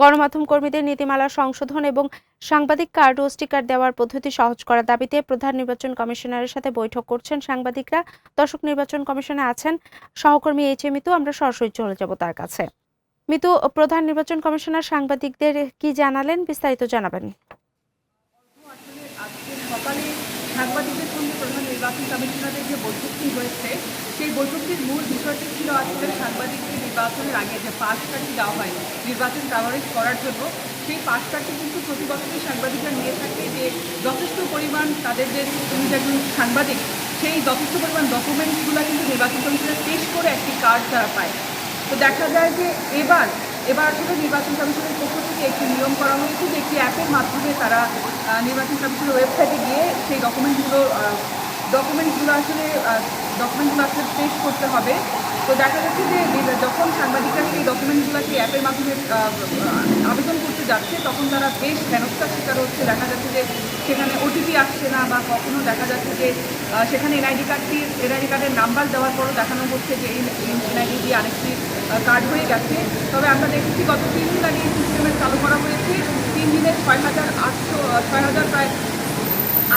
গণমাধ্যম কর্মীদের নীতিমালা সংশোধন এবং সাংবাদিক কার্ড ও স্টিকার দেওয়ার পদ্ধতি সহজ করার দাবিতে প্রধান নির্বাচন কমিশনারের সাথে বৈঠক করছেন সাংবাদিকরা। দর্শক, নির্বাচন কমিশনে আছেন সহকর্মী এইচ এ মিতু। আমরা সরাসরি চলে যাব তার কাছে। মিতু, প্রধান নির্বাচন কমিশনার সাংবাদিকদের কি জানালেন, বিস্তারিত জানাবেন। সকালে সাংবাদিকদের সঙ্গে প্রধান নির্বাচন কমিশনারের যে বৈঠকটি হয়েছে সেই বৈঠকটির মূল বিষয়টি ছিল আসলে সাংবাদিকদের নির্বাচনের আগে যে পাস কার্ডটি দেওয়া হয় নির্বাচন কাভারেজ করার জন্য, সেই পাস কার্ডটি কিন্তু প্রতি বছরই সাংবাদিকরা নিয়ে থাকে, যে যথেষ্ট পরিমাণ তাদের যে একজন সাংবাদিক সেই যথেষ্ট পরিমাণ ডকুমেন্টসগুলো কিন্তু নির্বাচন কমিশনের পেশ করে একটি কার্ড তারা পায়। তো দেখা যায় যে এবার আসলে নির্বাচন কমিশনের পক্ষ থেকে একটি নিয়ম করা হয়েছে যে একটি অ্যাপের মাধ্যমে তারা নির্বাচন কমিশনের ওয়েবসাইটে গিয়ে সেই ডকুমেন্টসগুলো আসলে পেশ করতে হবে। তো দেখা যাচ্ছে যে যখন সাংবাদিকরা সেই ডকুমেন্টসগুলো সেই অ্যাপের মাধ্যমে আবেদন করতে যাচ্ছে তখন তারা বেশ হেনস্থার শিকার হচ্ছে। দেখা যাচ্ছে যে সেখানে ওটিপি আসছে না, বা কখনো দেখা যাচ্ছে যে সেখানে এনআইডি কার্ডের নাম্বার দেওয়ার পরও দেখানো হচ্ছে যে এই এনআইডি দিয়ে আরেকটি কার্ড হয়ে গেছে। তবে আমরা দেখেছি গত 3 দিন আগে এই সিস্টেমের চালু করা হয়েছে। 3 দিনে 6,000 প্রায়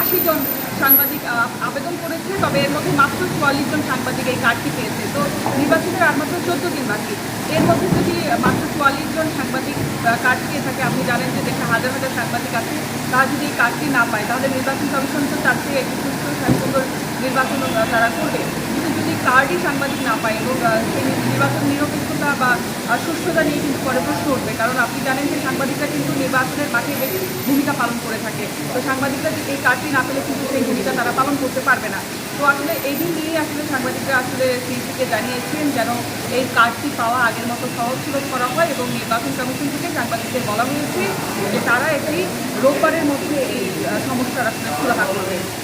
80 জন সাংবাদিক আবেদন করেছে, তবে এর মধ্যে মাত্র 44 জন সাংবাদিক এই কার্ডটি পেয়েছে। তো নির্বাচনের আর মাত্র 14 দিন বাকি। এর মধ্যে যদি মাত্র 44 জন সাংবাদিক কার্ড পেয়ে থাকে, আপনি জানেন যে দেশে হাজার হাজার সাংবাদিক আছে, তারা যদি এই কার্ডটি না পায় তাহলে নির্বাচন কমিশন তো চাচ্ছে একটি সুস্থ শান্তিপূর্ণ নির্বাচন তারা করবে। কিন্তু যদি কার্ডই সাংবাদিক না পায় এবং সেই নির্বাচন নিরপেক্ষতা বা সুস্থতা নিয়ে কিন্তু পরে প্রশ্ন উঠবে, কারণ আপনি জানেন যে সাংবাদিকরা কিন্তু নির্বাচনের মাঠে বেশ ভূমিকা পালন করে থাকে। তো সাংবাদিকরা এই কার্ডটি না পেলে কিন্তু সেই ভূমিকা তারা পালন করতে পারবে না। তো আসলে এই দিন নিয়েই আসলে সাংবাদিকরা আসলে সিইসিকে জানিয়েছেন যেন এই কার্ডটি পাওয়া আগের মতো সহজ সুলভ করা হয়, এবং নির্বাচন কমিশন থেকে সাংবাদিকদের বলা হয়েছে যে তারা একটি রোববারের মধ্যে এই